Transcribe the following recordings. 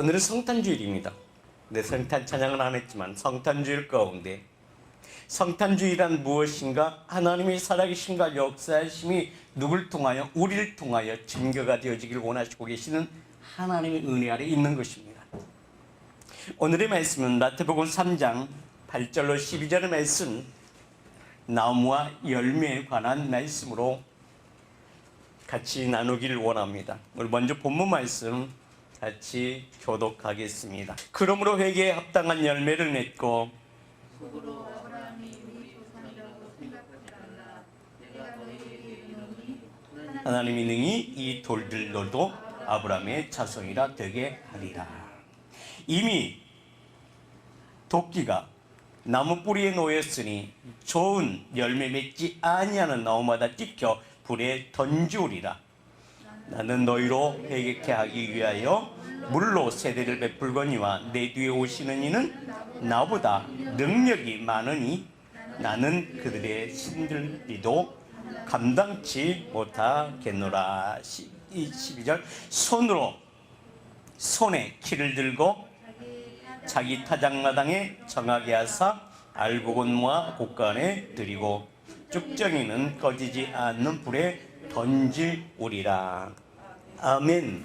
오늘은 성탄주일입니다. 네, 성탄 찬양은 안 했지만 성탄주일 가운데 성탄주일은 무엇인가? 하나님의 살아계심과 역사하심이 누굴 통하여? 우리를 통하여 증거가 되어지길 원하시고 계시는 하나님의 은혜 아래 있는 것입니다. 오늘의 말씀은 마태복음 3장 8절로 12절의 말씀, 나무와 열매에 관한 말씀으로 같이 나누기를 원합니다. 우리 먼저 본문 말씀 같이 교독하겠습니다. 그러므로 회개에 합당한 열매를 맺고 속으로 아브라함이 우리 조상이라고 생각하지 말라. 내가 너에게 이르노니 하나님이 능히 이 돌들로도 아브라함의 자손이라 되게 하리라. 이미 도끼가 나무 뿌리에 놓였으니 좋은 열매 맺지 아니하는 나무마다 찍혀 불에 던지우리라. 나는 너희로 회개케 하기 위하여 물로 세례를 베풀거니와 내 뒤에 오시는 이는 나보다 능력이 많으니 나는 그들의 힘들리도 감당치 못하겠노라. 12절 손에 키를 들고 자기 타작마당에 정하게 하사 알곡은과 곡간에 들이고 쭉정이는 꺼지지 않는 불에 던지우리라. 아멘.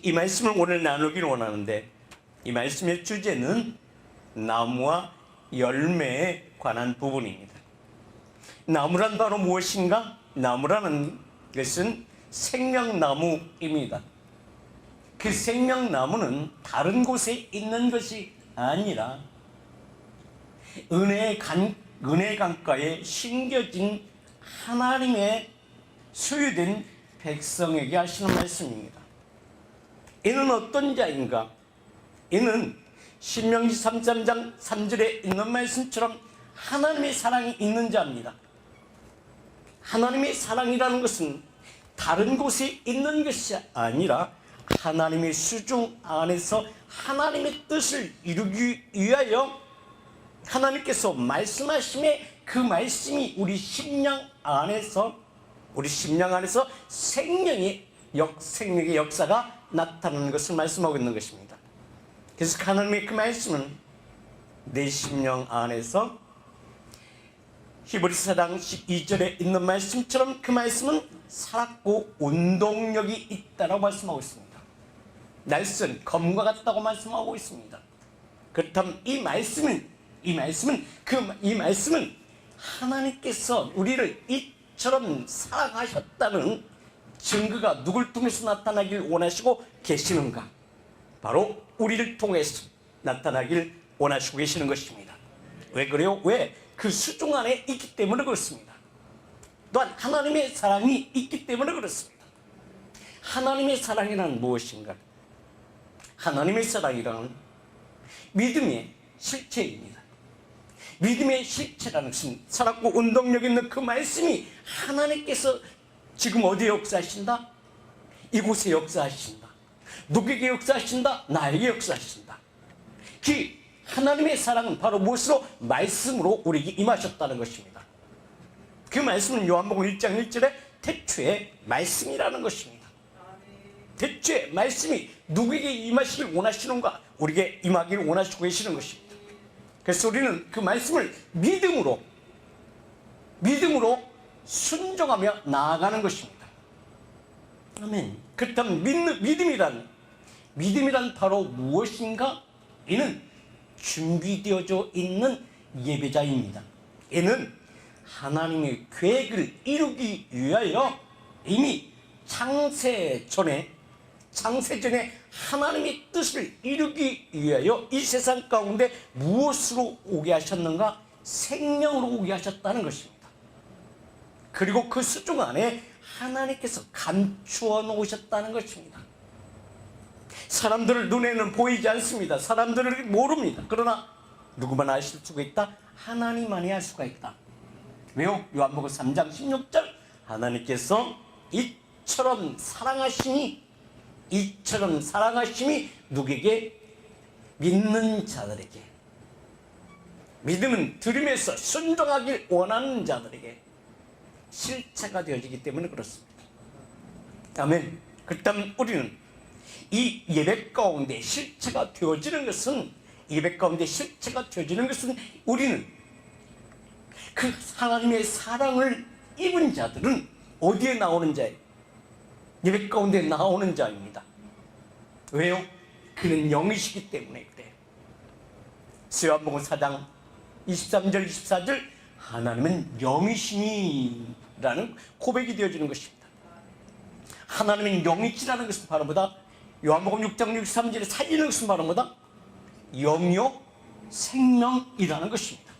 이 말씀을 오늘 나누기를 원하는데, 이 말씀의 주제는 나무와 열매에 관한 부분입니다. 나무란 바로 무엇인가? 나무라는 것은 생명나무입니다. 그 생명나무는 다른 곳에 있는 것이 아니라 은혜의 강가에 심겨진 하나님의 소유된 백성에게 하시는 말씀입니다. 이는 어떤 자인가? 이는 신명기 33장 3절에 있는 말씀처럼 하나님의 사랑이 있는 자입니다. 하나님의 사랑이라는 것은 다른 곳에 있는 것이 아니라 하나님의 수중 안에서 하나님의 뜻을 이루기 위하여 하나님께서 말씀하심에 그 말씀이 우리 심령 안에서 생명의 역사가 나타나는 것을 말씀하고 있는 것입니다. 그래서 하나님의 그 말씀은 내 심령 안에서 히브리서 4장 12절에 있는 말씀처럼 그 말씀은 살았고 운동력이 있다고 말씀하고 있습니다. 날선 검과 같다고 말씀하고 있습니다. 그렇다면 이 말씀은 하나님께서 우리를 이처럼 사랑하셨다는 증거가 누굴 통해서 나타나길 원하시고 계시는가? 바로 우리를 통해서 나타나길 원하시고 계시는 것입니다. 왜 그래요? 왜? 그 수중 안에 있기 때문에 그렇습니다. 또한 하나님의 사랑이 있기 때문에 그렇습니다. 하나님의 사랑이란 무엇인가? 하나님의 사랑이란 믿음의 실체입니다. 믿음의 실체라는 것은 살았고 운동력 있는 그 말씀이 하나님께서 지금 어디에 역사하신다? 이곳에 역사하신다. 누구에게 역사하신다? 나에게 역사하신다. 그 하나님의 사랑은 바로 무엇으로? 말씀으로 우리에게 임하셨다는 것입니다. 그 말씀은 요한복음 1장 1절에 태초에 말씀이라는 것입니다. 태초에 말씀이 누구에게 임하시길 원하시는가? 우리에게 임하기를 원하시고 계시는 것입니다. 그래서 우리는 그 말씀을 믿음으로 순종하며 나아가는 것입니다. 아멘. 그렇다면 믿음이란 바로 무엇인가? 이는 준비되어져 있는 예배자입니다. 이는 하나님의 계획을 이루기 위하여 이미 창세 전에 하나님의 뜻을 이루기 위하여 이 세상 가운데 무엇으로 오게 하셨는가? 생명으로 오게 하셨다는 것입니다. 그리고 그 수중 안에 하나님께서 감추어 놓으셨다는 것입니다. 사람들 눈에는 보이지 않습니다. 사람들은 모릅니다. 그러나 누구만 아실 수가 있다? 하나님만이 알 수가 있다. 왜요? 요한복음 3장 16절 하나님께서 이처럼 사랑하심이 누구에게? 믿는 자들에게. 믿음은 들음에서 순종하길 원하는 자들에게 실체가 되어지기 때문에 그렇습니다. 아멘. 그렇다면 우리는 이 예배 가운데 실체가 되어지는 것은, 예배 가운데 실체가 되어지는 것은 우리는 그 하나님의 사랑을 입은 자들은 어디에 나오는 자예요? 예배 가운데 나오는 자입니다. 왜요? 그는 영이시기 때문에 그래요. 요한복음 4장 23절 24절 하나님은 영이시니라는 고백이 되어지는 것입니다. 하나님은 영이시라는 것은 바로 뭐다? 요한복음 6장 63절에 살리는 것은 바로 뭐다? 영이요 생명이라는 것입니다.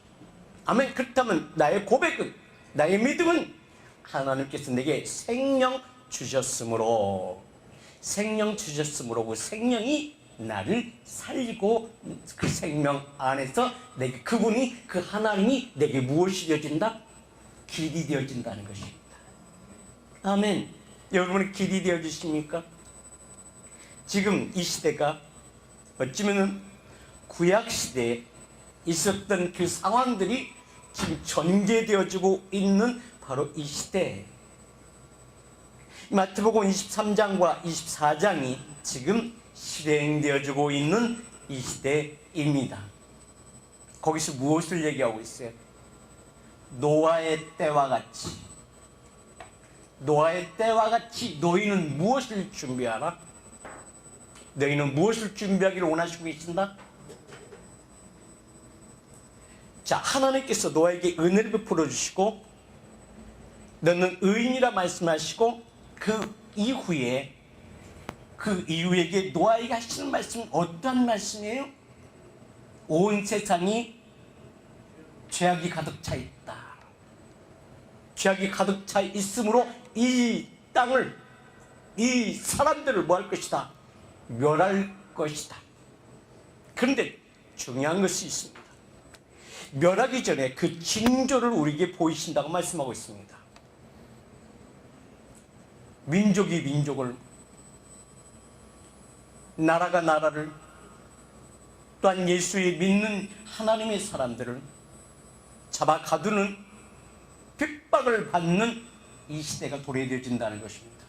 아멘. 그렇다면 나의 고백은, 나의 믿음은 하나님께서 내게 생명 주셨으므로, 생명 주셨으므로 그 생명이 나를 살리고 그 생명 안에서 내게, 그분이, 그 하나님이 내게 무엇이 되어진다? 길이 되어진다는 것입니다. 아멘. 여러분은 길이 되어지십니까? 지금 이 시대가 어쩌면 구약시대에 있었던 그 상황들이 지금 전개되어지고 있는 바로 이 시대. 마태복음 23장과 24장이 지금 실행되어지고 있는 이 시대입니다. 거기서 무엇을 얘기하고 있어요? 노아의 때와 같이, 노아의 때와 같이 너희는 무엇을 준비하라? 너희는 무엇을 준비하기를 원하시고 계신다? 자, 하나님께서 노아에게 은혜를 베풀어 주시고 너는 의인이라 말씀하시고 그 이후에 노아에게 하시는 말씀은 어떠한 말씀이에요? 온 세상이 죄악이 가득 차 있다. 죄악이 가득 차 있으므로 이 땅을, 이 사람들을 뭐 할 것이다? 멸할 것이다. 그런데 중요한 것이 있습니다. 멸하기 전에 그 징조를 우리에게 보이신다고 말씀하고 있습니다. 민족이 민족을, 나라가 나라를, 또한 예수의 믿는 하나님의 사람들을 잡아 가두는, 핍박을 받는 이 시대가 도래되어진다는 것입니다.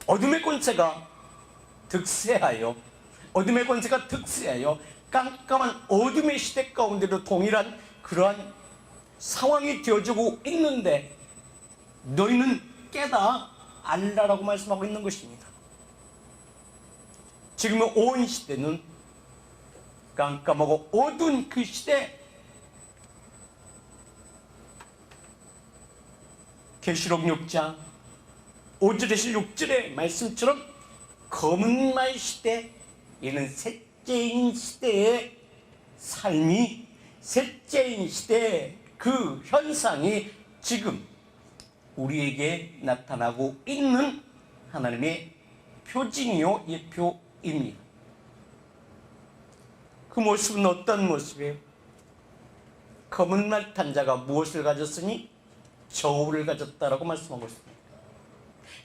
어둠의 권세가 득세하여, 어둠의 권세가 득세하여 깜깜한 어둠의 시대 가운데도 동일한 그러한 상황이 되어지고 있는데 너희는 깨다 알라라고 말씀하고 있는 것입니다. 지금의 온 시대는 깜깜하고 어두운 그 시대, 계시록 6장 5절에서 6절의 말씀처럼 검은 말 시대, 이는 셋째인 시대의 삶이, 셋째인 시대의 그 현상이 지금 우리에게 나타나고 있는 하나님의 표징이요 예표입니다. 그 모습은 어떤 모습이에요? 검은 말 탄 자가 무엇을 가졌으니? 저울을 가졌다라고 말씀하고 있습니다.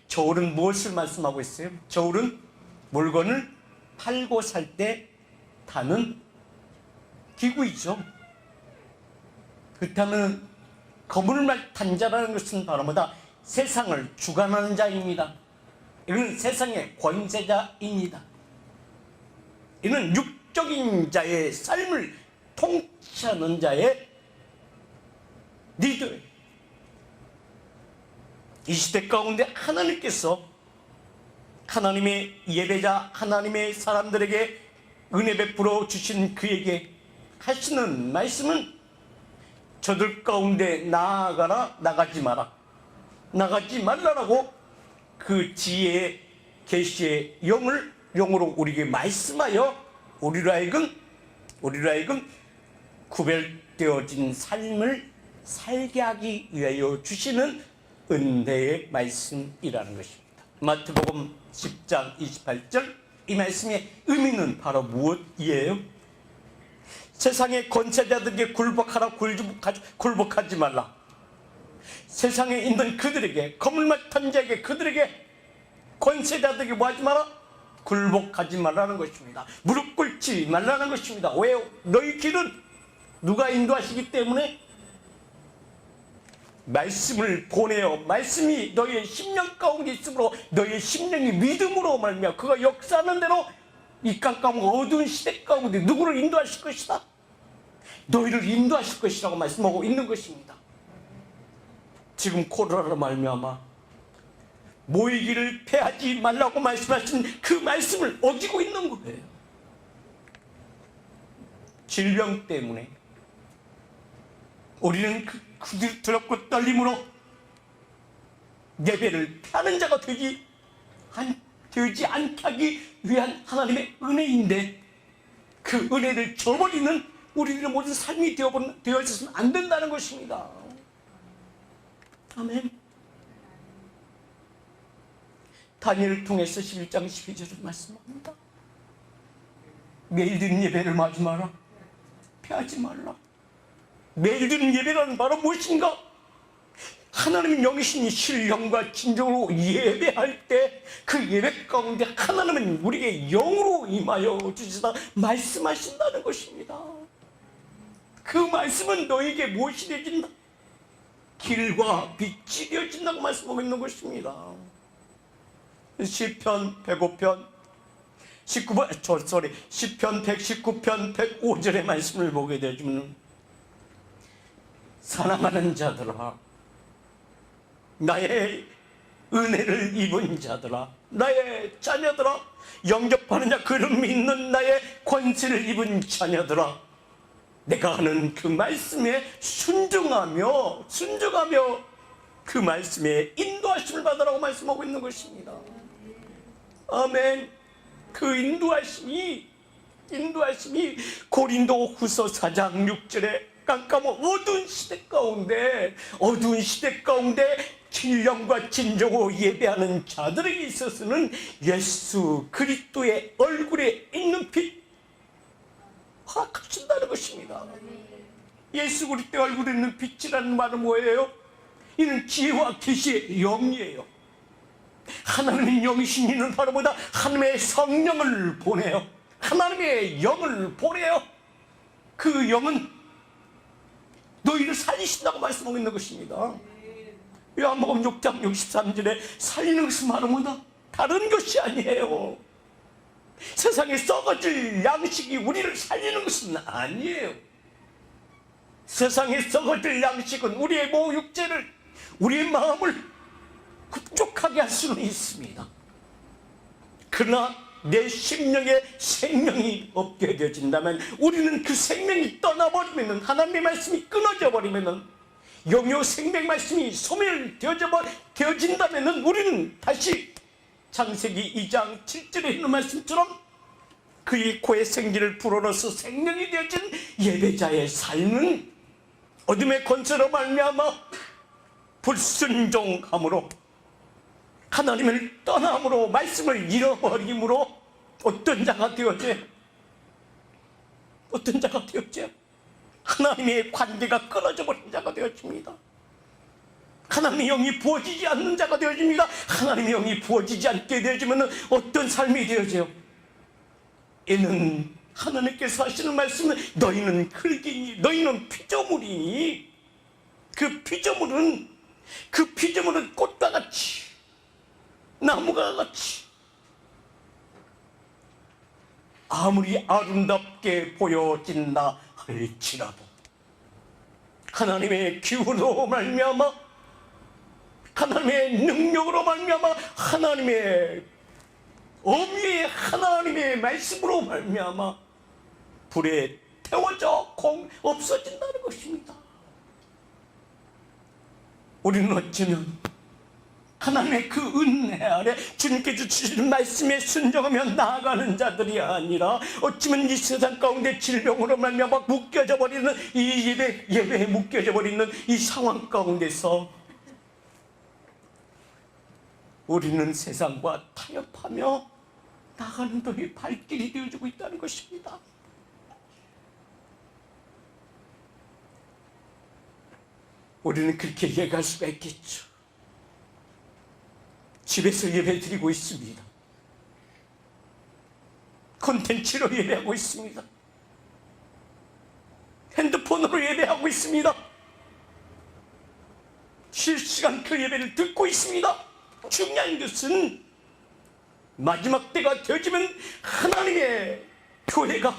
저울은 무엇을 말씀하고 있어요? 저울은 물건을 팔고 살 때 타는 기구이죠. 그렇다면 검은 말 탄 자라는 것은 바로 뭐다? 세상을 주관하는 자입니다. 이는 세상의 권세자입니다. 이는 육적인 자의 삶을 통치하는 자의 리더예요. 이 시대 가운데 하나님께서 하나님의 예배자, 하나님의 사람들에게 은혜 베풀어 주신 그에게 하시는 말씀은 저들 가운데 나아가라, 나가지 마라, 나가지 말라라고 그 지혜의 계시의 영으로 우리에게 말씀하여 우리로 하여금 구별되어진 삶을 살게 하기 위하여 주시는 은혜의 말씀이라는 것입니다. 마태복음 10장 28절, 이 말씀의 의미는 바로 무엇이에요? 세상의 권세자들에게 굴복하라, 굴복하지 말라. 세상에 있는 그들에게, 검은 말 탄 자에게, 그들에게, 권세자들에게 뭐 하지 마라? 굴복하지 말라는 것입니다. 무릎 꿇지 말라는 것입니다. 왜요? 너희 길은 누가 인도하시기 때문에? 말씀을 보내어 말씀이 너의 심령 가운데 있으므로 너의 심령이 믿음으로 말미암아 그가 역사하는 대로 이 깜깜한 어두운 시대 가운데 누구를 인도하실 것이다. 너희를 인도하실 것이라고 말씀하고 있는 것입니다. 지금 코로나로 말미암아 모이기를 패하지 말라고 말씀하신 그 말씀을 어기고 있는 거예요. 질병 때문에 우리는 그 두렵고 떨림으로 예배를 피하는 자가 되지 않게 하기 위한 하나님의 은혜인데 그 은혜를 저버리는 우리들의 모든 삶이 되어 있어서는 안 된다는 것입니다. 아멘. 다니엘을 통해서 11장 12절을 말씀합니다. 매일 드는 예배를 마지 마라. 피하지 말라. 매일 드는 예배라는 바로 무엇인가? 하나님의 영이신 신령과 진정으로 예배할 때 그 예배 가운데 하나님은 우리에게 영으로 임하여 주시다 말씀하신다는 것입니다. 그 말씀은 너에게 무엇이 되어진다? 길과 빛이 되어진다고 말씀하고 있는 것입니다. 시편 105편 10편 119편 105절의 말씀을 보게 되면 사랑하는 자들아, 나의 은혜를 입은 자들아, 나의 자녀들아, 영접하는 자 그를 믿는 나의 권세를 입은 자녀들아, 내가 하는 그 말씀에 순종하며 그 말씀에 인도하심을 받으라고 말씀하고 있는 것입니다. 아멘. 그 인도하심이 고린도 후서 4장 6절에 깜깜한 어두운 시대 가운데 신령과 진정으로 예배하는 자들에게 있어서는 예수 그리스도의 얼굴에 있는 빛 허락하신다는 것입니다. 예수 그리스도의 얼굴에 있는 빛이라는 말은 뭐예요? 이는 지혜와 계시의 영이에요. 하나님의 영이신 이는 바로 뭐다? 하나님의 성령을 보내요. 하나님의 영을 보내요. 그 영은 너희를 살리신다고 말씀하고 있는 것입니다. 요한복음 6장 63절에 살리는 것은 바로 뭐다? 다른 것이 아니에요. 세상에 썩어질 양식이 우리를 살리는 것은 아니에요. 세상에 썩어질 양식은 우리의 육체를, 우리의 마음을 흡족하게 할 수는 있습니다. 그러나 내 심령에 생명이 없게 되어진다면, 우리는 그 생명이 떠나버리면, 하나님의 말씀이 끊어져 버리면, 영요 생명 말씀이 소멸되어진다면 우리는 다시 창세기 2장 7절에 있는 말씀처럼 그의 코에 생기를 불어넣어서 생명이 되어진 예배자의 삶은 어둠의 권세로 말미암아 불순종함으로, 하나님을 떠남으로, 말씀을 잃어버림으로 어떤 자가 되었지? 하나님의 관계가 끊어져 버린 자가 되어집니다. 하나님의 영이 부어지지 않는 자가 되어집니다. 하나님의 영이 부어지지 않게 되어지면 어떤 삶이 되어져요? 이는 하나님께서 하시는 말씀은 너희는 흙이니 너희는 피조물이니, 그 피조물은 꽃과 같이, 나무가 같이 아무리 아름답게 보여진다 할지라도 하나님의 기후로 말미암아, 하나님의 능력으로 말미암아, 하나님의 어미의 하나님의 말씀으로 말미암아 불에 태워져 없어진다는 것입니다. 우리는 어쩌면 하나님의 그 은혜 아래 주님께서 주시는 말씀에 순종하며 나아가는 자들이 아니라, 어쩌면 이 세상 가운데 질병으로 말미암아 묶여져 버리는 이 예배에 묶여져 버리는 이 상황 가운데서 우리는 세상과 타협하며 나가는 너희 발길이 되어주고 있다는 것입니다. 우리는 그렇게 얘기할 수가 있겠죠. 집에서 예배 드리고 있습니다. 콘텐츠로 예배하고 있습니다. 핸드폰으로 예배하고 있습니다. 실시간 그 예배를 듣고 있습니다. 중요한 것은 마지막 때가 되어지면 하나님의 교회가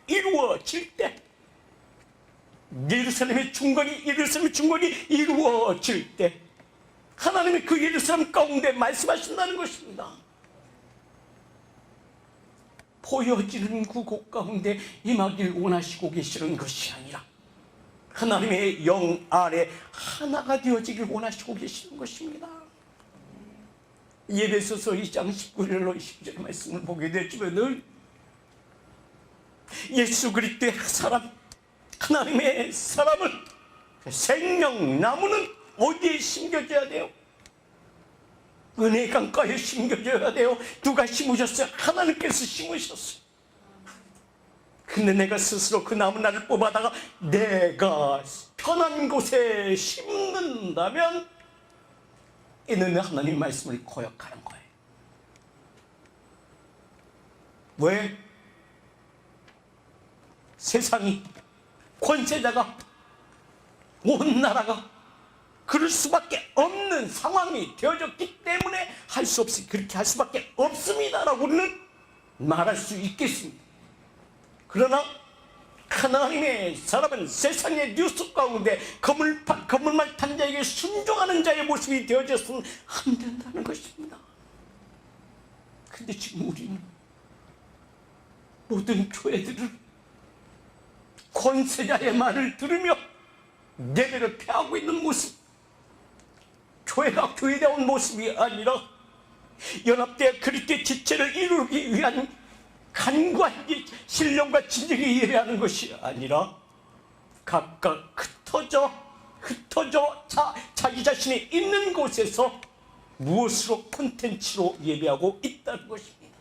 이루어질 때, 예루살렘의 중건이 이루어질 때 하나님이 그 예루살렘 가운데 말씀하신다는 것입니다. 보여지는 그곳 가운데 임하길 원하시고 계시는 것이 아니라 하나님의 영 아래 하나가 되어지길 원하시고 계시는 것입니다. 에베소서 2장 19절로 20절 말씀을 보게 되지만은 예수 그리스도의 사람, 하나님의 사람은 생명나무는 어디에 심겨져야 돼요? 은혜 강가에 심겨져야 돼요. 누가 심으셨어요? 하나님께서 심으셨어요. 근데 내가 스스로 그 나무나를 뽑아다가 내가 편한 곳에 심는다면 이는 하나님의 말씀을 거역하는 거예요. 왜? 세상이, 권세자가, 온 나라가 그럴 수밖에 없는 상황이 되어졌기 때문에 할 수 없이 그렇게 할 수밖에 없습니다라고는 말할 수 있겠습니다. 그러나 하나님의 사람은 세상의 뉴스 가운데 거물말 탄 자에게 순종하는 자의 모습이 되어져서는 안 된다는 것입니다. 근데 지금 우리는 모든 교회들은 권세자의 말을 들으며 예배를 폐하고 있는 모습, 교회가 교회다운 모습이 아니라 연합되어 그리스도의 지체를 이루기 위한 간과 신령과 진정이 예배하는 것이 아니라 각각 흩어져 자기 자신이 있는 곳에서 무엇으로 콘텐츠로 예배하고 있다는 것입니다.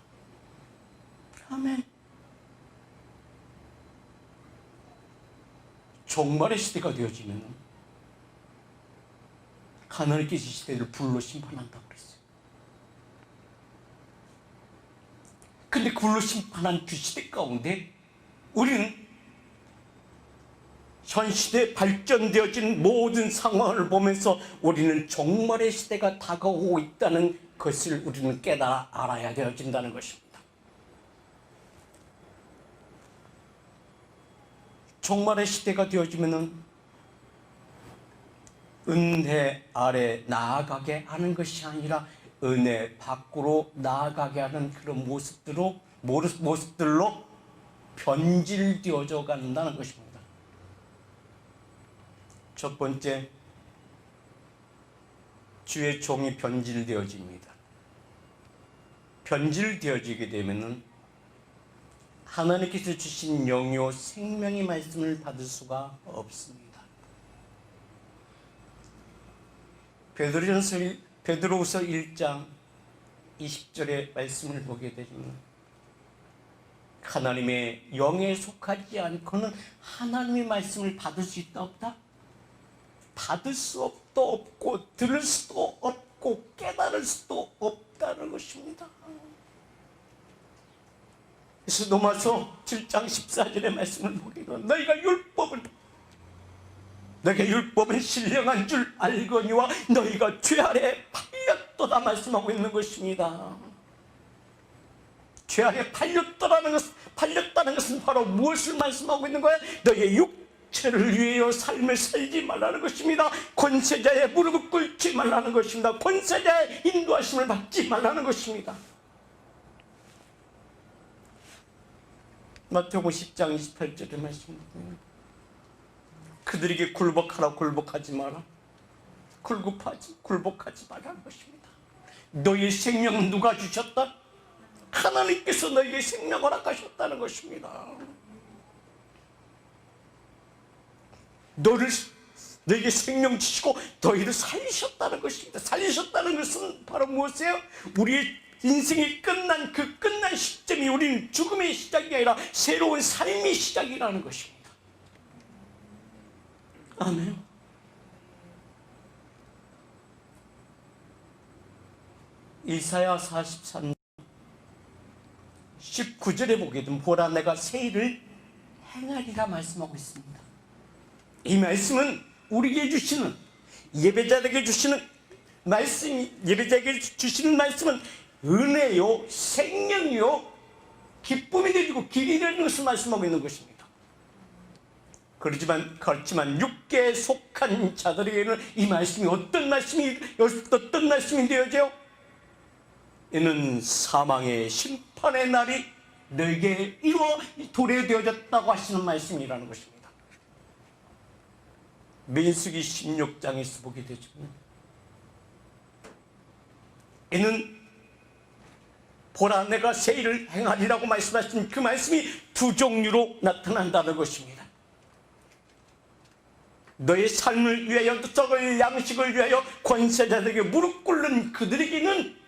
아멘. 종말의 시대가 되어지면 하나님께서 시대를 불로 심판한다고 그랬어요. 근데 불로 심판한 그 시대 가운데 우리는 현 시대에 발전되어진 모든 상황을 보면서 우리는 종말의 시대가 다가오고 있다는 것을 우리는 깨달아 알아야 되어진다는 것입니다. 종말의 시대가 되어지면은 은혜 아래 나아가게 하는 것이 아니라 은혜 밖으로 나아가게 하는 그런 모습들로 변질되어져 간다는 것입니다. 첫 번째, 주의 종이 변질되어집니다. 변질되어지게 되면은 하나님께서 주신 영요 생명의 말씀을 받을 수가 없습니다. 베드로후서 1장 20절의 말씀을 보게 되면 하나님의 영에 속하지 않고는 하나님의 말씀을 받을 수 있다 없다? 받을 수도 없고 들을 수도 없고 깨달을 수도 없다는 것입니다. 그래서 로마서 7장 14절의 말씀을 보게 되면 너희가 율법은 신령한 줄 알거니와 너희가 죄 아래 팔렸도다 말씀하고 있는 것입니다. 죄 아래 팔렸다는 것은 바로 무엇을 말씀하고 있는 거야? 너희의 육체를 위하여 삶을 살지 말라는 것입니다. 권세자의 무릎을 꿇지 말라는 것입니다. 권세자의 인도하심을 받지 말라는 것입니다. 마태복음 10장 28절의 말씀입니다. 그들에게 굴복하지 마라. 굴복하지 말라는 것입니다. 너희의 생명은 누가 주셨다? 하나님께서 너희에게 생명을 허락하셨다는 것입니다. 너희에게 생명 주시고 너희를 살리셨다는 것입니다. 살리셨다는 것은 바로 무엇이에요? 우리의 인생이 끝난 그 끝난 시점이 우리는 죽음의 시작이 아니라 새로운 삶의 시작이라는 것입니다. 아멘. 이사야 43장 19절에 보게 되면 보라 내가 새 일을 행하리라 말씀하고 있습니다. 이 말씀은 우리에게 주시는 예배자에게 주시는 말씀이, 예배자에게 주시는 말씀은 은혜요, 생명이요, 기쁨이 되고 길이 되는 것을 말씀하고 있는 것입니다. 그렇지만 육계에 속한 자들에게는 이 말씀이 어떤 말씀이 되어져요? 이는 사망의 심판의 날이 너에게 이루어 도래되어졌다고 하시는 말씀이라는 것입니다. 민수기 16장에서 보게 되죠. 이는 보라 내가 새 일을 행하리라고 말씀하신 그 말씀이 두 종류로 나타난다는 것입니다. 너의 삶을 위하여, 썩을 양식을 위하여 권세자들에게 무릎 꿇는 그들에게는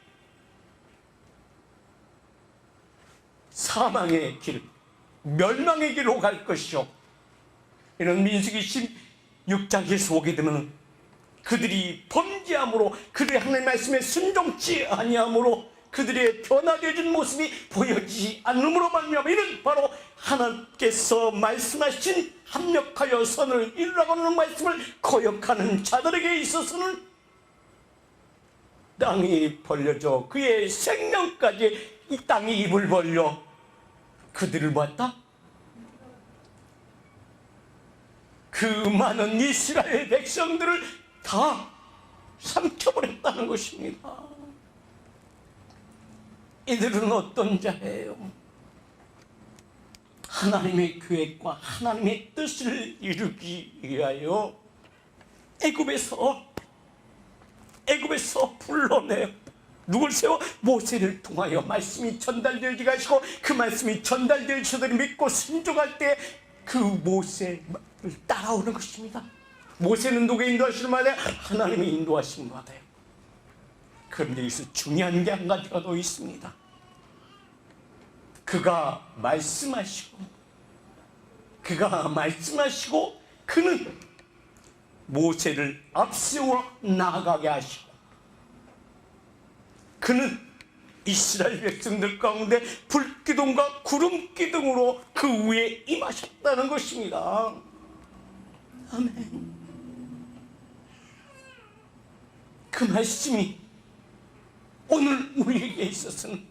사망의 길, 멸망의 길로 갈 것이요, 이런 민수기 16장에서 보게 되면 그들이 범죄함으로, 그들의 하나님의 말씀에 순종치 아니함으로 그들의 변화되어진 모습이 보여지지 않음으로 말미암아 이는 바로 하나님께서 말씀하신 합력하여 선을 이루라고 하는 말씀을 거역하는 자들에게 있어서는 땅이 벌려져 그의 생명까지 이 땅이 입을 벌려 그들을 봤다. 그 많은 이스라엘 백성들을 다 삼켜버렸다는 것입니다. 이들은 어떤 자예요? 하나님의 계획과 하나님의 뜻을 이루기 위하여 애굽에서 불러내요. 누굴 세워? 모세를 통하여 말씀이 전달되게 하시고, 그 말씀이 전달될 저들이 믿고 순종할 때 그 모세를 따라오는 것입니다. 모세는 누가 인도하시는 말이에요? 하나님이 인도하시는 거예요. 그런데 여기서 중요한 게 한 가지가 더 있습니다. 그가 말씀하시고 그는 모세를 앞세워 나아가게 하시고, 그는 이스라엘 백성들 가운데 불기둥과 구름기둥으로 그 위에 임하셨다는 것입니다. 아멘. 그 말씀이 오늘 우리에게 있어서는,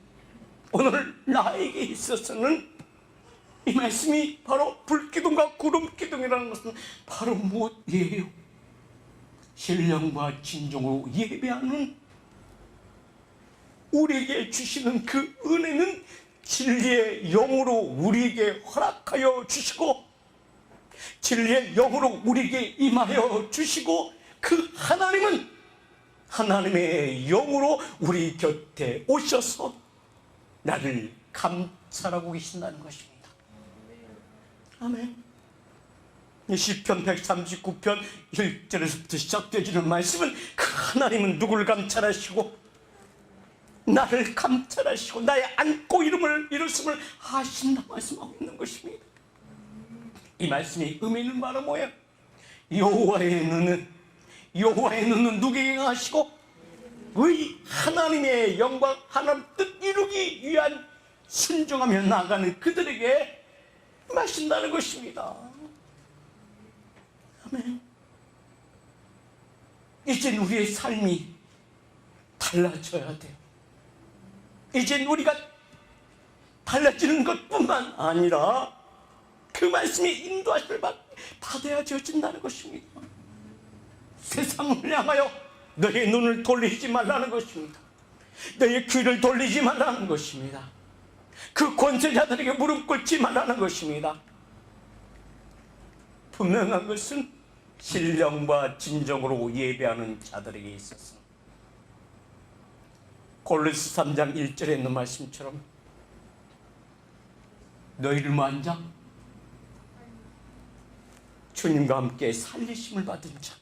오늘 나에게 있어서는 이 말씀이 바로 불기둥과 구름기둥이라는 것은 바로 무엇이에요? 신령과 진정으로 예배하는 우리에게 주시는 그 은혜는 진리의 영으로 우리에게 허락하여 주시고, 진리의 영으로 우리에게 임하여 주시고, 그 하나님은 하나님의 영으로 우리 곁에 오셔서 나를 감찰하고 계신다는 것입니다. 아멘. 시편 139편 1절에서부터 시작되어지는 말씀은 그 하나님은 누구를 감찰하시고 나를 감찰하시고 나의 안고 이름을 하신다 말씀하고 있는 것입니다. 이 말씀의 의미는 바로 뭐예요? 여호와의 눈은 누구에게 향하시고 의 하나님의 영광, 하나님 뜻 이루기 위한 순종하며 나아가는 그들에게 마신다는 것입니다. 아멘. 이젠 우리의 삶이 달라져야 돼요. 이젠 우리가 달라지는 것뿐만 아니라 그 말씀이 인도하심을 받아야 되어진다는 것입니다. 세상을 향하여 너의 눈을 돌리지 말라는 것입니다. 너의 귀를 돌리지 말라는 것입니다. 그 권세자들에게 무릎 꿇지 말라는 것입니다. 분명한 것은 신령과 진정으로 예배하는 자들에게 있어서 골로새 3장 1절에 있는 말씀처럼 너희를 만자 주님과 함께 살리심을 받은 자,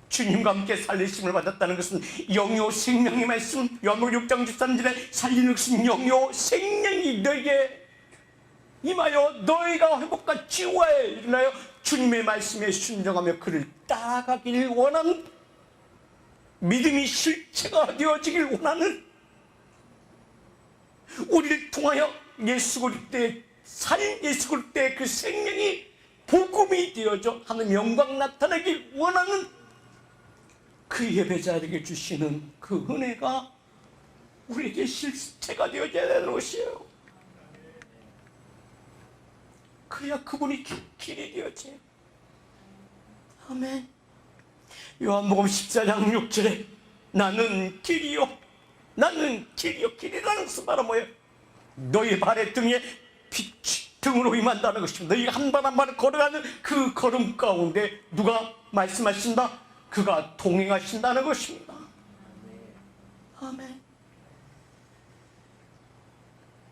주님과 함께 살리심을 받았다는 것은 영요 생명의 말씀, 요한복음 6장 13절에 살리는 것은 영요 생명이 너에게 임하여 너희가 회복과 치유하여 일어나여 주님의 말씀에 순종하며 그를 따라가길 원하는, 믿음이 실체가 되어지길 원하는, 우리를 통하여 예수 그리스도의 살인, 예수 그리스도의 그 생명이 복음이 되어져 하는 영광 나타나길 원하는 그 예배자에게 주시는 그 은혜가 우리에게 실체가 되어져야 되는 것이에요. 그래야 그분이 길이 되어져요. 아멘. 요한복음 14장 6절에 나는 길이요, 나는 길이요. 길이라는 것은 바로 뭐예요? 너희 발의 등에 빛이 등으로 임한다는 것입니다. 너희가 한 발 한 발을 걸어가는 그 걸음 가운데 누가 말씀하신다? 그가 동행하신다는 것입니다. 아멘.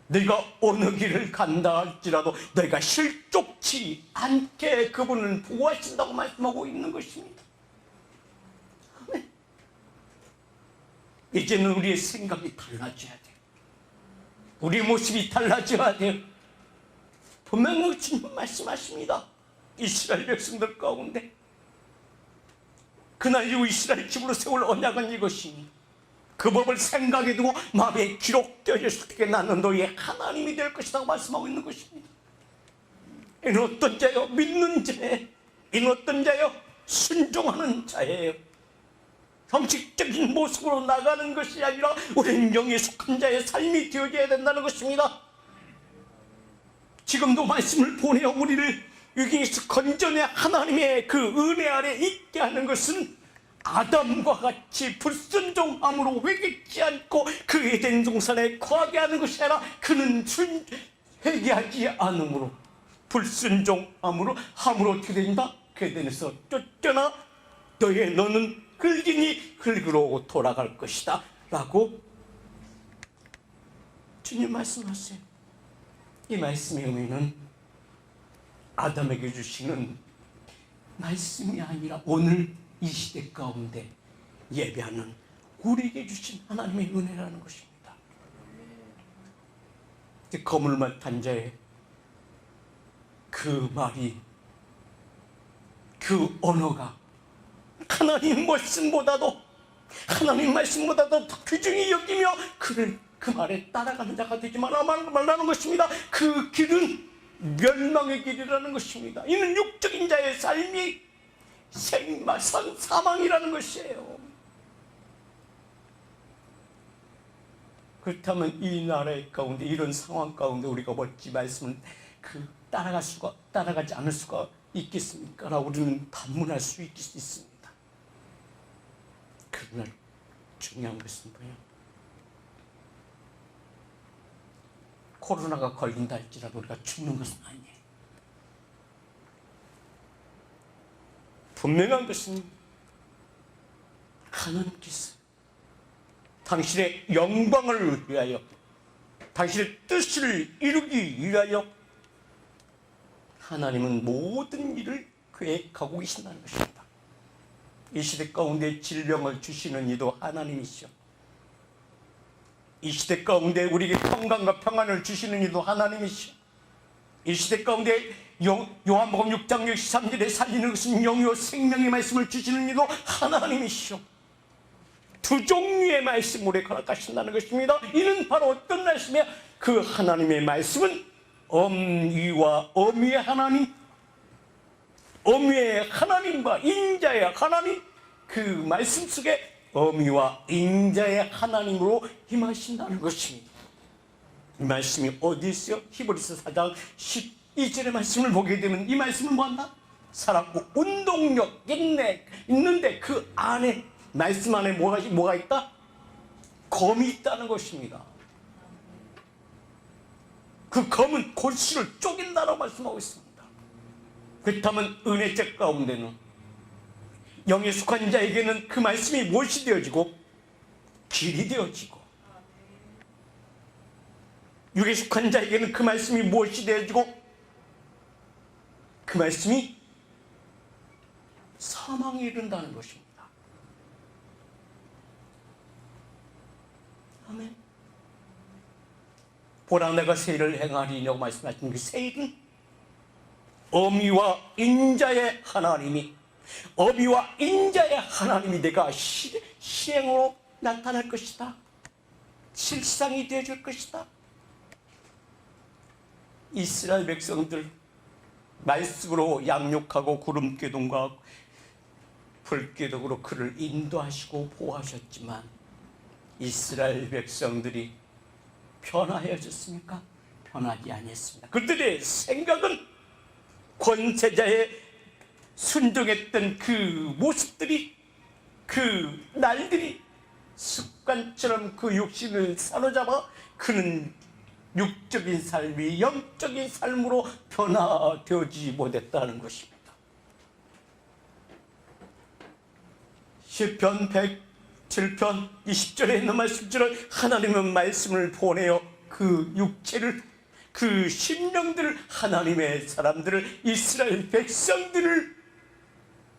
너희가 어느 길을 간다 할지라도 너희가 실족치 않게 그분은 보호하신다고 말씀하고 있는 것입니다. 아멘. 이제는 우리의 생각이 달라져야 돼요. 우리의 모습이 달라져야 돼요. 분명히 주님 말씀하십니다. 이스라엘 백성들 가운데 그날 이후 이스라엘 집으로 세울 언약은 이것이니 그 법을 생각해 두고 마음에 기록되었을 때 나는 너희의 하나님이 될 것이라고 말씀하고 있는 것입니다. 이는 어떤 자요? 믿는 자예요. 이는 어떤 자요? 순종하는 자예요. 형식적인 모습으로 나가는 것이 아니라 우리는 영에 속한 자의 삶이 되어져야 된다는 것입니다. 지금도 말씀을 보내어 우리를 여기에서 건전해 하나님의 그 은혜 아래 있게 하는 것은 아담과 같이 불순종함으로 회개치 않고 그 에덴 동산에 거하게 하는 것이 아니라 그는 회개하지 않으므로 불순종함으로 함으로 어떻게 된다? 그 에덴에서 쫓겨나 너는 흙이니 흙으로 돌아갈 것이다 라고 주님 말씀하세요. 이 말씀의 의미는 아담에게 주시는 말씀이 아니라 오늘 이 시대 가운데 예배하는 우리에게 주신 하나님의 은혜라는 것입니다. 거물만 탄 자의 그 말이, 그 언어가 하나님 말씀보다도 더 귀중히 여기며 그를 그 말에 따라가는 자가 되지 말라는 것입니다. 그 길은 멸망의 길이라는 것입니다. 이는 육적인 자의 삶이 사망이라는 것이에요. 그렇다면 이 나라의 가운데 이런 상황 가운데 우리가 어찌 말씀을 따라가지 않을 수가 있겠습니까? 라고 우리는 반문할 수 있습니다. 그러나 중요한 것은 뭐예요? 코로나가 걸린다 할지라도 우리가 죽는 것은 아니에요. 분명한 것은 하나님께서 당신의 영광을 위하여, 당신의 뜻을 이루기 위하여 하나님은 모든 일을 계획하고 계신다는 것입니다. 이 시대 가운데 질병을 주시는 이도 하나님이시오. 이 시대 가운데 우리에게 평강과 평안을 주시는 이도 하나님이시오. 이 시대 가운데 요한복음 6장 63절에 살리는 것은 영이요 생명의 말씀을 주시는 이도 하나님이시오. 두 종류의 말씀으로 허락하신다는 것입니다. 이는 바로 어떤 말씀이야? 그 하나님의 말씀은 엄위와 엄위의 하나님, 엄위의 하나님과 인자의 하나님, 그 말씀 속에 엄위와 인자의 하나님으로 임하신다는 것입니다. 이 말씀이 어디 있어요? 히브리서 4장 12절의 말씀을 보게 되면 이 말씀은 뭐한다? 살았고 운동력 있는데 그 안에 말씀 안에 뭐가 있다? 검이 있다는 것입니다. 그 검은 골수를 쪼갠다라고 말씀하고 있습니다. 그렇다면 은혜책 가운데는 영에 속한 자에게는 그 말씀이 무엇이 되어지고 길이 되어지고, 육에 속한 자에게는 그 말씀이 무엇이 되어지고 그 말씀이 사망에 이른다는 것입니다. 아멘. 보라 내가 세일을 행하리냐고 말씀하신 그 세일은 어미와 인자의 하나님이, 어미와 인자의 하나님이 내가 실행으로 나타날 것이다. 실상이 되어줄 것이다. 이스라엘 백성들 말씀으로 양육하고 구름기둥과 불기독으로 그를 인도하시고 보호하셨지만 이스라엘 백성들이 변화하였습니까? 변하지 아니했습니다. 그들의 생각은 권세자의 순종했던 그 모습들이, 그 날들이 습관처럼 그 육신을 사로잡아 그는 육적인 삶이 영적인 삶으로 변화되지 못했다는 것입니다. 시편 107편 20절에 있는 말씀처럼 하나님은 말씀을 보내어 그 육체를, 그 심령들을, 하나님의 사람들을, 이스라엘 백성들을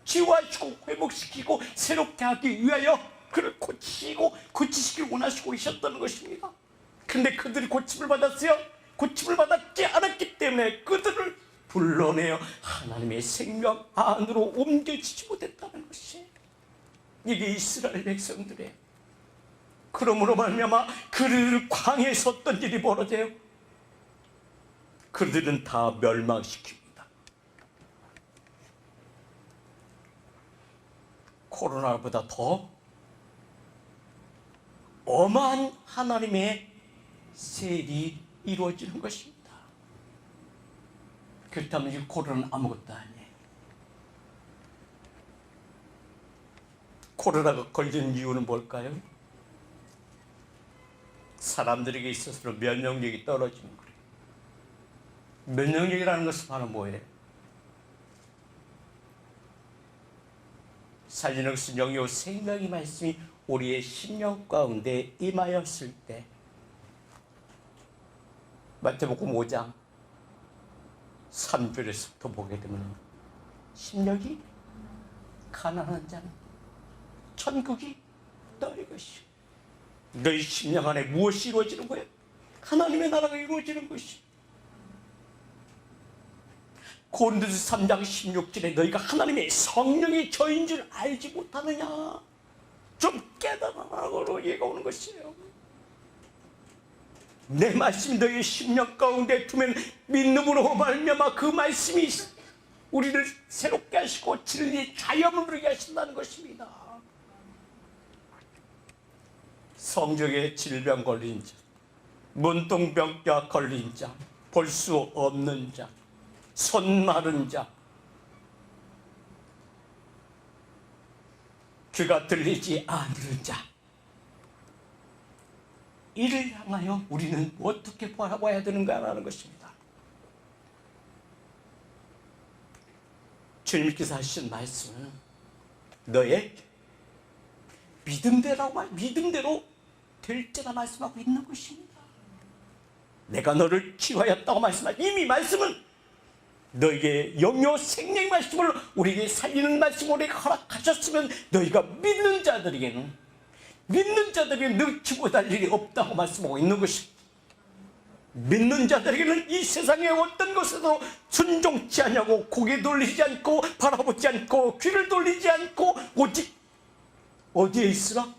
치유하시고 회복시키고 새롭게 하기 위하여 그를 고치시길 원하시고 계셨다는 것입니다. 근데 그들이 고침을 받았어요? 고침을 받았지 않았기 때문에 그들을 불러내어 하나님의 생명 안으로 옮겨지지 못했다는 것이, 이게 이스라엘 백성들의, 그러므로 말미암아 그를 광야에서 어떤 일이 벌어져요? 그들은 다 멸망시킵니다. 코로나보다 더 엄한 하나님의 세일이 이루어지는 것입니다. 그렇다면 이 코로나는 아무것도 아니에요. 코로나가 걸리는 이유는 뭘까요? 사람들에게 있어서 면역력이 떨어지는 거예요. 면역력이라는 것은 바로 뭐예요? 살리는 것은 영이요 생명의 말씀이 우리의 심령 가운데 임하였을 때, 마태복음 5장 3절에서부터 보게 되면 심령이 가난한 자는 천국이 너희 것이요. 너희 심령 안에 무엇이 이루어지는 거예요? 하나님의 나라가 이루어지는 것이. 고린도서 3장 16절에 너희가 하나님의 성령이 저인 줄 알지 못하느냐, 좀 깨달아라고 얘기가 오는 것이에요. 내 말씀이 너희 심령 가운데 두면 믿음으로 말미암아 그 말씀이 우리를 새롭게 하시고 진리의 자유함을 누리게 하신다는 것입니다. 성적에 질병 걸린 자, 문둥병자 걸린 자, 볼 수 없는 자, 손 마른 자, 귀가 들리지 않는 자, 이를 향하여 우리는 어떻게 바라봐야 되는가라는 것입니다. 주님께서 하신 말씀은 너의 믿음대로 될지라 말씀하고 있는 것입니다. 내가 너를 치유하였다고 말씀하신 이미 말씀은 너에게 영요 생명의 말씀을 우리에게 살리는 말씀을 우리에게 허락하셨으면 너희가 믿는 자들에게는 늦추고 달 일이 없다고 말씀하고 있는 것입니다. 믿는 자들에게는 이 세상의 어떤 것에도 순종치 않냐고, 고개 돌리지 않고 바라보지 않고 귀를 돌리지 않고 오직 어디에 있으라?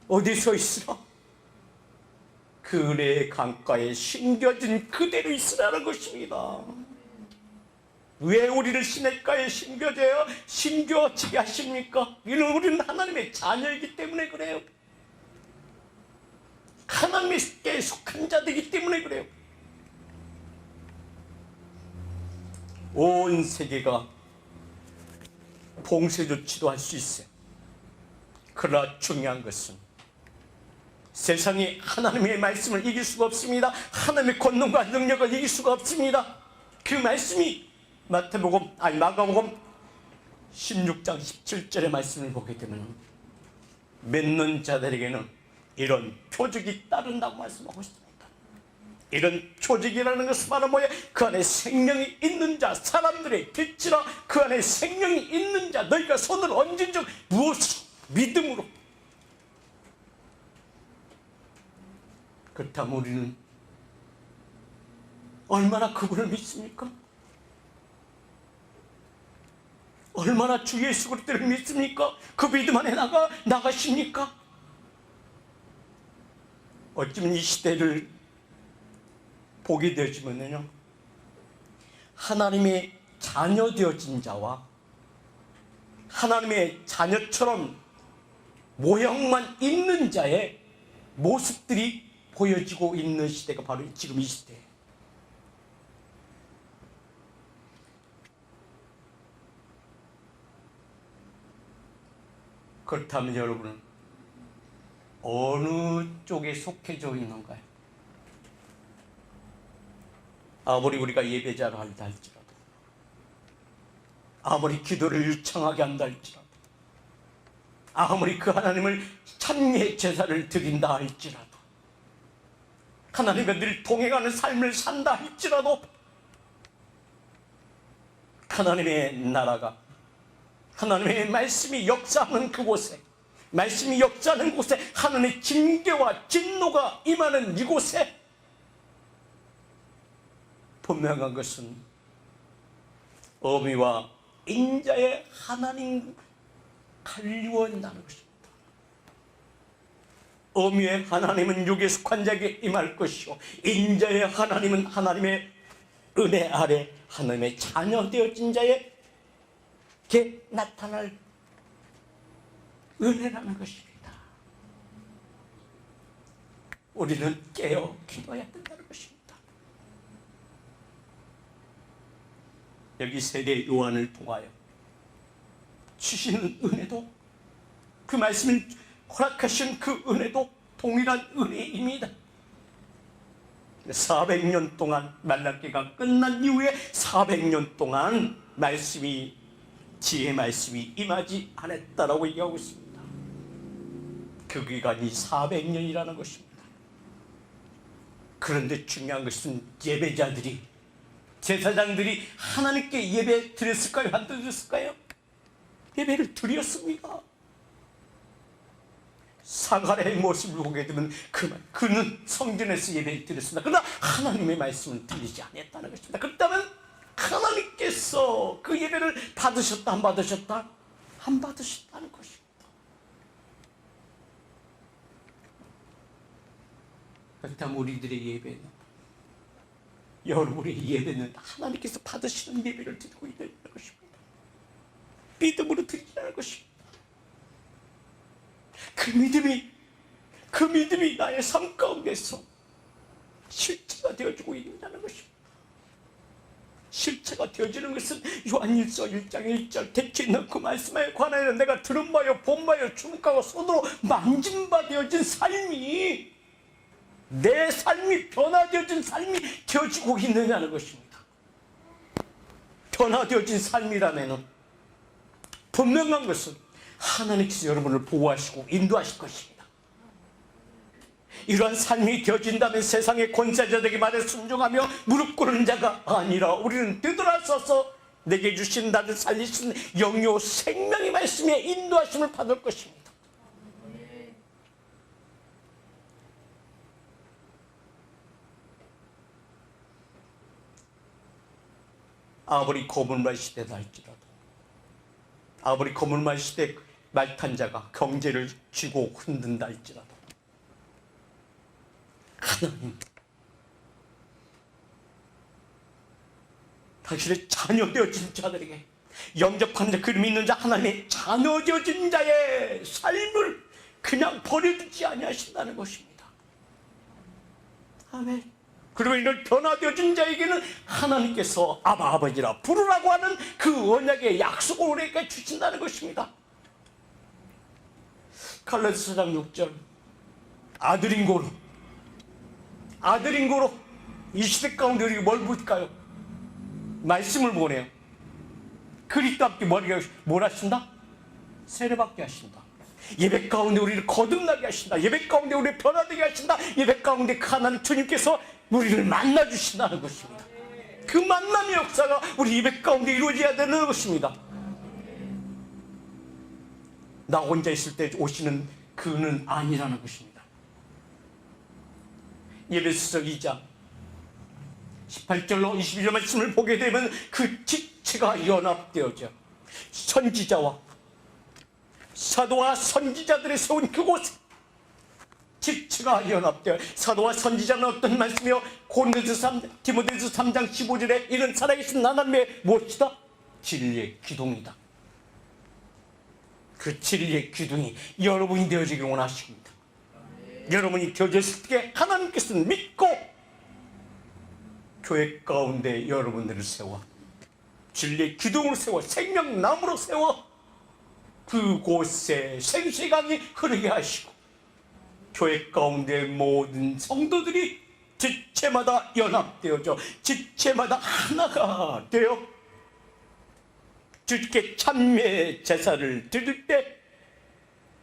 어디서 있으라? 그의 강가에 심겨진 그대로 있으라는 것입니다. 왜 우리를 시냇가에 심겨지게 하십니까? 이는 우리는 하나님의 자녀이기 때문에 그래요. 하나님께 속한 자들이기 때문에 그래요. 온 세계가 봉쇄 조치도 할 수 있어요. 그러나 중요한 것은 세상이 하나님의 말씀을 이길 수가 없습니다. 하나님의 권능과 능력을 이길 수가 없습니다. 그 말씀이 마가복음 16장 17절의 말씀을 보게 되면 믿는 자들에게는 이런 표적이 따른다고 말씀하고 있습니다. 이런 표적이라는 것은 바로 뭐예요? 그 안에 생명이 있는 자, 사람들의 빛이라 그 안에 생명이 있는 자, 너희가 손을 얹은 적 무엇이? 믿음으로. 그렇다면 우리는 얼마나 그분을 믿습니까? 얼마나 주 예수 그리스도를 믿습니까? 그 믿음 안에 나가십니까? 어쩌면 이 시대를 보게 되지만요, 하나님의 자녀 되어진 자와 하나님의 자녀처럼 모형만 있는 자의 모습들이 보여지고 있는 시대가 바로 지금 이 시대예요. 그렇다면 여러분은 어느 쪽에 속해져 있는가요? 아무리 우리가 예배자로 한다 할지라도, 아무리 기도를 유창하게 한다 할지라도, 아무리 그 하나님을 찬미의 제사를 드린다 할지라도, 하나님과 늘 동행하는 삶을 산다 할지라도, 하나님의 나라가, 하나님의 말씀이 역사하는 그곳에, 말씀이 역사하는 곳에 하나님의 징계와 진노가 임하는 이곳에 분명한 것은 어미와 인자의 하나님 갈리워한다는 것입니다. 어미의 하나님은 육에 속한 자에게 임할 것이요, 인자의 하나님은 하나님의 은혜 아래 하나님의 자녀 되어진 자에게 나타날 은혜라는 것입니다. 우리는 깨어 기도해야 된다는 것입니다. 여기 세례 요한을 통하여 주시는 은혜도, 그 말씀을 허락하신 그 은혜도 동일한 은혜입니다. 400년 동안, 말라기가 끝난 이후에 400년 동안 말씀이, 지혜의 말씀이 임하지 않았다라고 얘기하고 있습니다. 그 기간이 400년이라는 것입니다. 그런데 중요한 것은 예배자들이, 제사장들이 하나님께 예배 드렸을까요? 안 드렸을까요? 예배를 드렸습니다. 사가랴의 모습을 보게 되면 그는 성전에서 예배를 드렸습니다. 그러나 하나님의 말씀을 드리지 않았다는 것입니다. 그렇다면 하나님께서 그 예배를 받으셨다 안 받으셨다? 안 받으셨다는 것입니다. 그렇다면 우리들의 예배는, 여러분의 예배는 하나님께서 받으시는 예배를 드리고 있는 것입니다. 믿음으로 드리라는 것입니다. 그 믿음이 나의 삶 가운데서 실체가 되어지고 있다는 것입니다. 실체가 되어지는 것은 요한일서 1장 1절 대체 있는 그 말씀에 관하여 내가 들은 바요 본 바요 주목하고 손으로 만진 바 되어진 삶이, 내 삶이 변화되어진 삶이 되어지고 있느냐는 것입니다. 변화되어진 삶이라면 분명한 것은 하나님께서 여러분을 보호하시고 인도하실 것입니다. 이러한 삶이 되어진다면 세상의 권세자들에게 말에 순종하며 무릎 꿇는 자가 아니라 우리는 되돌아서서 내게 주신 나를 살리신 영요 생명의 말씀에 인도하심을 받을 것입니다. 아무리 거물말 시대다 할지라도, 아무리 거물말 시대 말탄 자가 경제를 쥐고 흔든다 할지라도, 하나님, 당신의 자녀 되어진 자들에게, 영접한 자, 그를 믿는 자, 하나님의 자녀 되어진 자의 삶을 그냥 버려두지 아니하신다는 것입니다. 아멘. 그리고 이런 변화되어진 자에게는 하나님께서 아바 아버지라 부르라고 하는 그 언약의 약속을 우리에게 주신다는 것입니다. 갈라디아서 4장 6절, 아들인 고로 이 시대 가운데 우리가 뭘 볼까요? 말씀을 보내요. 그리스도 함께 뭘 하신다? 세례받게 하신다. 예배 가운데 우리를 거듭나게 하신다. 예배 가운데 우리를 변화되게 하신다. 예배 가운데 하나님 주님께서 우리를 만나주신다는 것입니다. 그 만남의 역사가 우리 예배 가운데 이루어져야 되는 것입니다. 나 혼자 있을 때 오시는 그는 아니라는 것입니다. 예배서 2장 18절로 22절 말씀을 보게 되면 그 지체가 연합되어져 선지자와 사도와 선지자들이 세운 그곳에 지체가 연합되어 사도와 선지자는 어떤 말씀이요? 디모데서 3장 15절에 이런 살아계신 하나님의 무엇이다? 진리의 기둥이다. 그 진리의 기둥이 여러분이 되어지길 원하십니다. 여러분이 되어졌을 때 하나님께서는 믿고 교회 가운데 여러분들을 세워 진리의 기둥으로 세워 생명나무로 세워 그곳에 생수강이 흐르게 하시고 교회 가운데 모든 성도들이 지체마다 연합되어져 지체마다 하나가 되어 주께 참회 제사를 드릴 때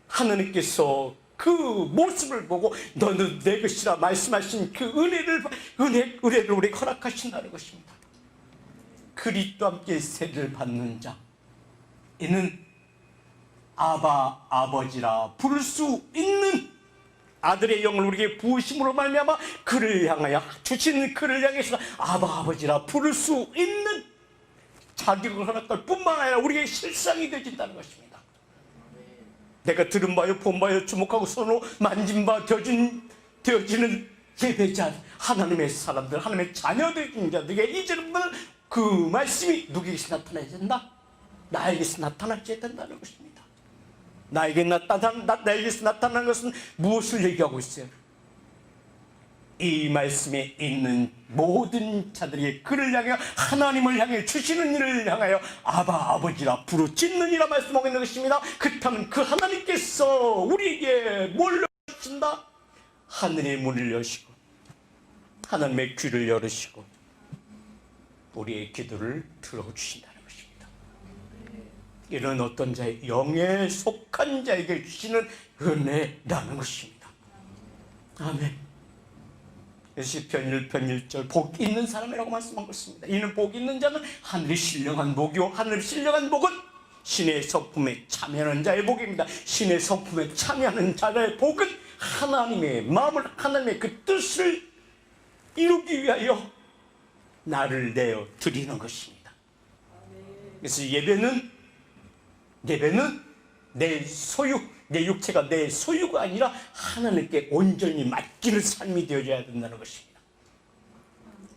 하나님께서 그 모습을 보고 너는 내 것이라 말씀하신 그 은혜를 우리에게 허락하신다는 것입니다. 그리스도와 함께 세례를 받는 자 이는 아바 아버지라 부를 수 있는 아들의 영을 우리에게 부으심으로 말미암아 그를 향하여 주신 그를 향해서 아바 아버지라 부를 수 있는 자격을 허락할 뿐만 아니라 우리에게 실상이 되어진다는 것입니다. 내가 들은 바요 본 바요 주목하고 손으로 만진 바 되어지는 예배자 하나님의 사람들 하나님의 자녀된 자들에게 이제는 그 말씀이 누구에게서 나타나야 된다? 나에게서 나타나야 된다는 것입니다. 나에게서 나타나는 것은 무엇을 얘기하고 있어요? 이 말씀에 있는 모든 자들이 그를 향하여 하나님을 향해 주시는 일을 향하여 아바 아버지라 부르짖느니라 말씀하고 있는 것입니다. 그렇다면 그 하나님께서 우리에게 뭘 열어주신다? 하늘의 문을 여시고 하나님의 귀를 열으시고 우리의 기도를 들어주신다는 것입니다. 이런 어떤 자의 영에 속한 자에게 주시는 은혜라는 것입니다. 아멘. 시편 1편 1절 복 있는 사람이라고 말씀한 것입니다. 이는 복 있는 자는 하늘이 신령한 복이요 하늘 신령한 복은 신의 성품에 참여하는 자의 복입니다. 신의 성품에 참여하는 자의 복은 하나님의 마음을 하나님의 그 뜻을 이루기 위하여 나를 내어 드리는 것입니다. 그래서 예배는 내 소유, 내 육체가 내 소유가 아니라 하나님께 온전히 맡기는 삶이 되어져야 된다는 것입니다.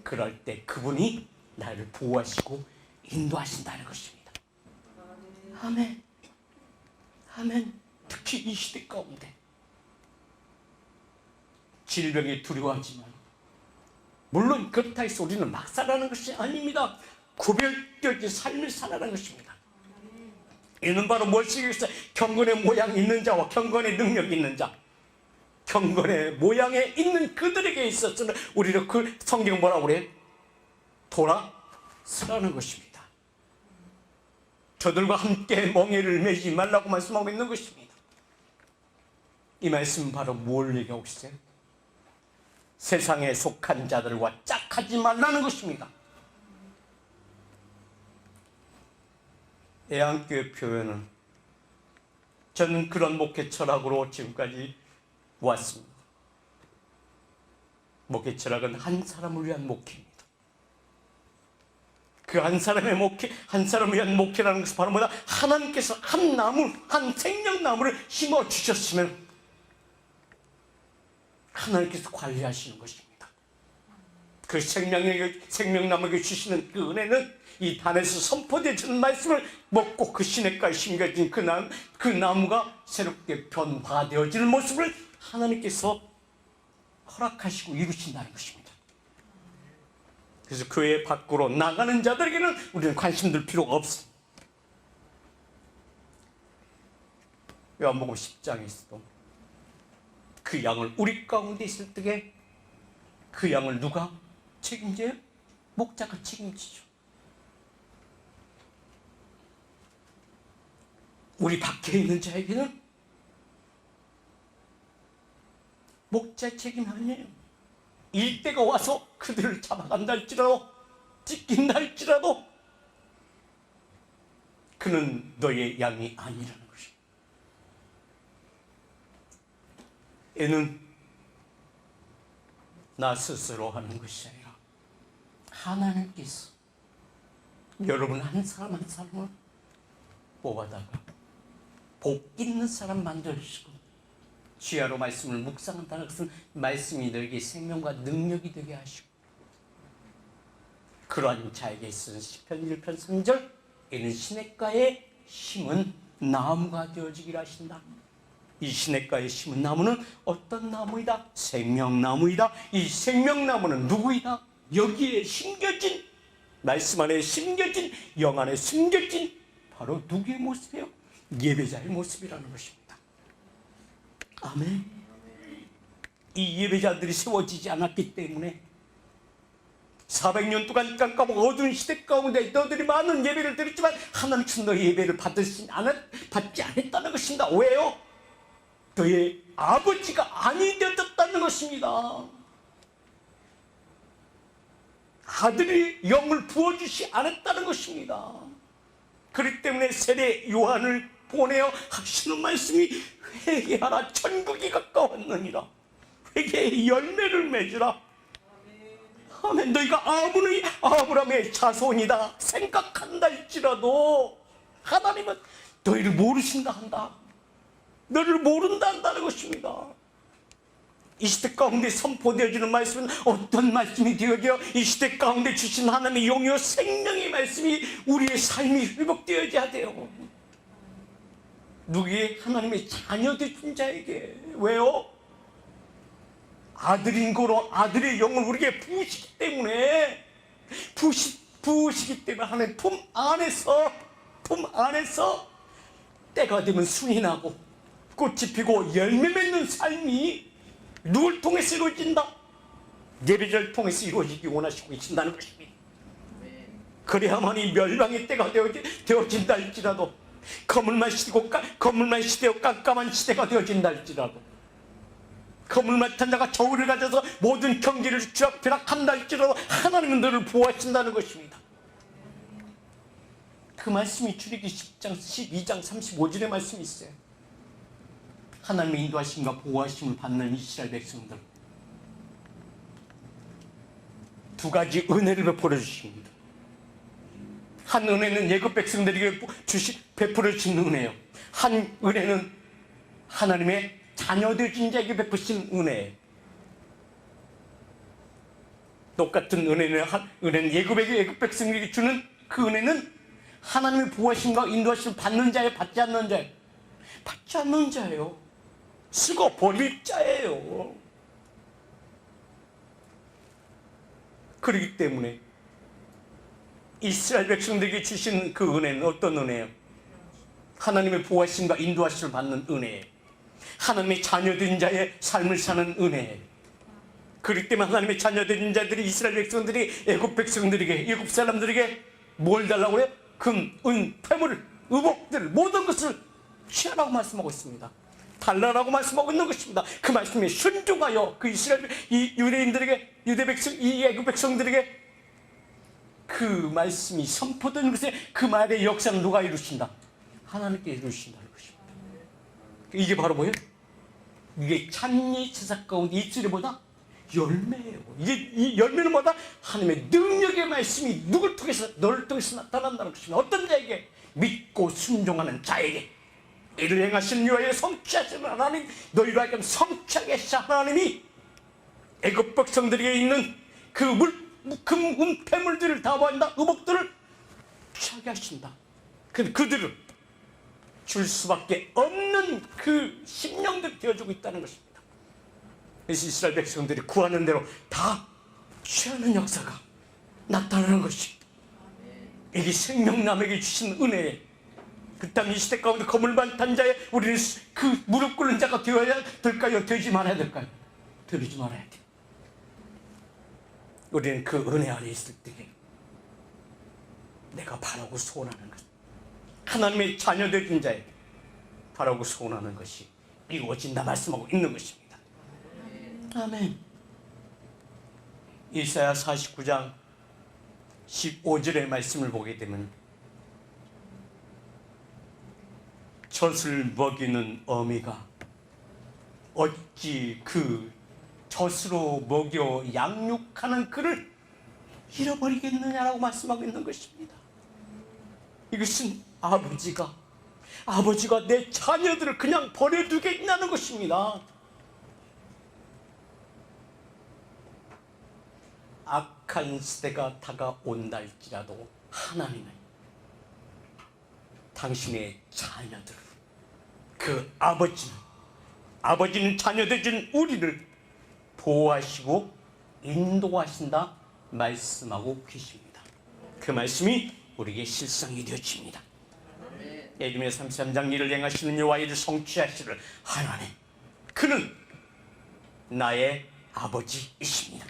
그럴 때 그분이 나를 보호하시고 인도하신다는 것입니다. 아멘. 아멘. 특히 이 시대 가운데 질병에 두려워하지만 물론 그렇다 해서 우리는 막 살아가는 것이 아닙니다. 구별되어진 삶을 살아가는 것입니다. 이는 바로 무엇이겠어요? 경건의 모양이 있는 자와 경건의 능력이 있는 자, 경건의 모양에 있는 그들에게 있어서는 우리는 그 성경 뭐라고 그래요? 돌아서라는 것입니다. 저들과 함께 멍에를 매지 말라고 말씀하고 있는 것입니다. 이 말씀은 바로 뭘 얘기하고 있어요? 세상에 속한 자들과 짝하지 말라는 것입니다. 애안교회 표현은 저는 그런 목회 철학으로 지금까지 왔습니다. 목회 철학은 한 사람을 위한 목회입니다. 그 한 사람의 목회, 한 사람을 위한 목회라는 것은 바로 뭐다? 하나님께서 한 나무, 한 생명나무를 심어 주셨으면 하나님께서 관리하시는 것입니다. 그 생명나무에게 주시는 그 은혜는 이 단에서 선포되어지는 말씀을 먹고 그 시냇가에 심겨진 그 나무가 새롭게 변화되어지는 모습을 하나님께서 허락하시고 이루신다는 것입니다. 그래서 교회 밖으로 나가는 자들에게는 우리는 관심 둘 필요가 없습니다. 요한복음 10장에서도 그 양을 우리 가운데 있을 때에 그 양을 누가 책임져요? 목자가 책임지죠. 우리 밖에 있는 자에게는 목자의 책임이 아니에요. 일대가 와서 그들을 잡아간다 할지라도 찢긴다 할지라도 그는 너의 양이 아니라는 것입니다. 얘는 나 스스로 하는 것이 아니라 하나님께서 여러분 한 사람 한 사람을 뽑아다가 복 있는 사람 만들시고 주야로 말씀을 묵상한다는 것은 말씀이 너에게 생명과 능력이 되게 하시고, 그러한 자에게 쓰는 시편 1편 3절, 이는 시냇가에 심은 나무가 되어지기를 하신다. 이 시냇가에 심은 나무는 어떤 나무이다? 생명나무이다. 이 생명나무는 누구이다? 여기에 심겨진, 말씀 안에 심겨진, 영 안에 숨겨진 바로 누구의 모습이에요? 예배자의 모습이라는 것입니다. 아멘. 이 예배자들이 세워지지 않았기 때문에 400년 동안 깜깜하고 어두운 시대 가운데 너희들이 많은 예배를 드렸지만 하나님께서 너희 예배를 받지 않았다는 것입니다. 왜요? 너의 아버지가 아니 되었다는 것입니다. 아들이 영을 부어주시 않았다는 것입니다. 그렇기 때문에 세례 요한을 보내어 하시는 말씀이 회개하라, 천국이 가까웠느니라. 회개의 열매를 맺으라. 아멘. 너희가 아브라함의 자손이다 생각한다 할지라도 하나님은 너희를 모르신다 한다. 너를 모른다 한다는 것입니다. 이 시대 가운데 선포되어지는 말씀은 어떤 말씀이 되어져 이 시대 가운데 주신 하나님의 영이요 생명의 말씀이 우리의 삶이 회복되어져야 돼요. 누구의? 하나님의 자녀 되신 자에게. 왜요? 아들인 거로 아들의 영을 우리에게 부으시기 때문에, 부으시기 때문에 하나님 품 안에서 때가 되면 순이 나고 꽃이 피고 열매 맺는 삶이 누굴 통해서 이루어진다? 예배자를 통해서 이루어지기 원하시고 계신다는 것입니다. 그래야만이 멸망의 때가 되어진다 할지라도, 거물만 시되어 깜깜한 시대가 되어진다 할지라도, 거물만 탄 자가 저울을 가져서 모든 경기를 쥐락펴락한다 할지라도 하나님은 너를 보호하신다는 것입니다. 그 말씀이 출애굽기 10장 12장 35절의 말씀이 있어요. 하나님의 인도하심과 보호하심을 받는 이스라엘 백성들, 두 가지 은혜를 베풀어 주십니다. 한 은혜는 애굽 백성들에게 베풀어 주신 은혜예요. 한 은혜는 하나님의 자녀 되신 자에게 베푸신 은혜예요. 똑같은 은혜는 애굽 백성에게 주는 그 은혜는 하나님의 보호하심과 인도하심을 받는 자예요, 받지 않는 자예요? 받지 않는 자예요. 쓰고 버릴 자예요. 그렇기 때문에 이스라엘 백성들에게 주신 그 은혜는 어떤 은혜예요? 하나님의 보호하심과 인도하심을 받는 은혜예요. 하나님의 자녀된 자의 삶을 사는 은혜예요. 그렇기 때문에 하나님의 자녀된 자들이, 이스라엘 백성들이 애굽 백성들에게, 애굽 사람들에게 뭘 달라고 그래요? 금, 은, 폐물, 의복들 모든 것을 취하라고 말씀하고 있습니다. 달라라고 말씀하고 있는 것입니다. 그 말씀에 순종하여 그 이 유대인들에게, 유대 백성, 이 애굽 백성들에게 그 말씀이 선포된 것에 그 말의 역사는 누가 이루신다? 하나님께 이루신다는 것입니다. 이게 바로 뭐예요? 이게 찬미 제사 가운데 입술보다 열매예요. 이 열매는 뭐다? 하나님의 능력의 말씀이 누굴 통해서, 너를 통해서 나타난다는 것입니다. 어떤 자에게? 믿고 순종하는 자에게. 이를 행하시는 여호와의 성취하시는 하나님, 너희로 하여금 성취하게 하신 하나님이 애굽 백성들에게 있는 그 금, 은, 폐물들을 다 모아낸다, 의복들을 취하게 하신다. 근데 그들을 줄 수밖에 없는 그 심령들이 되어주고 있다는 것입니다. 그래서 이스라엘 백성들이 구하는 대로 다 취하는 역사가 나타나는 것입니다. 이게 생명남에게 주신 은혜에, 그 땅 이 시대 가운데 거물만 탄 자에 우리는 그 무릎 꿇는 자가 되어야 될까요? 되지 말아야 될까요? 되지 말아야 돼. 우리는 그 은혜 아래 있을 때 내가 바라고 소원하는 것, 하나님의 자녀 되신 자에게 바라고 소원하는 것이 이루어진다 말씀하고 있는 것입니다. 아멘. 이사야 49장 15절의 말씀을 보게 되면, 젖을 먹이는 어미가 어찌 그 젖으로 먹여 양육하는 그를 잃어버리겠느냐라고 말씀하고 있는 것입니다. 이것은 아버지가 아버지가 내 자녀들을 그냥 버려두겠냐는 것입니다. 악한 시대가 다가온다 할지라도 하나님은 당신의 자녀들, 그 아버지는 자녀들 준 우리를 보호하시고 인도하신다 말씀하고 계십니다. 그 말씀이 우리에게 실상이 되어집니다. 예레미야 33장 일을 행하시는 여호와의 일을 성취하시를 하나님, 그는 나의 아버지이십니다.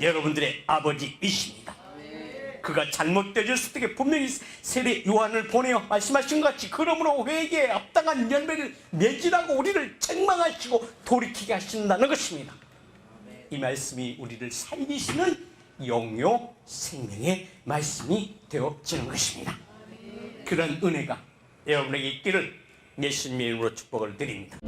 여러분들의 아버지이십니다. 그가 잘못되었을 때 분명히 세례 요한을 보내어 말씀하신 것 같이 그러므로 회개에 합당한 열매를 맺으라고 우리를 책망하시고 돌이키게 하신다는 것입니다. 이 말씀이 우리를 살리시는 영요 생명의 말씀이 되어지는 것입니다. 그런 은혜가 여러분에게 있기를 예수님의 이름으로 축복을 드립니다.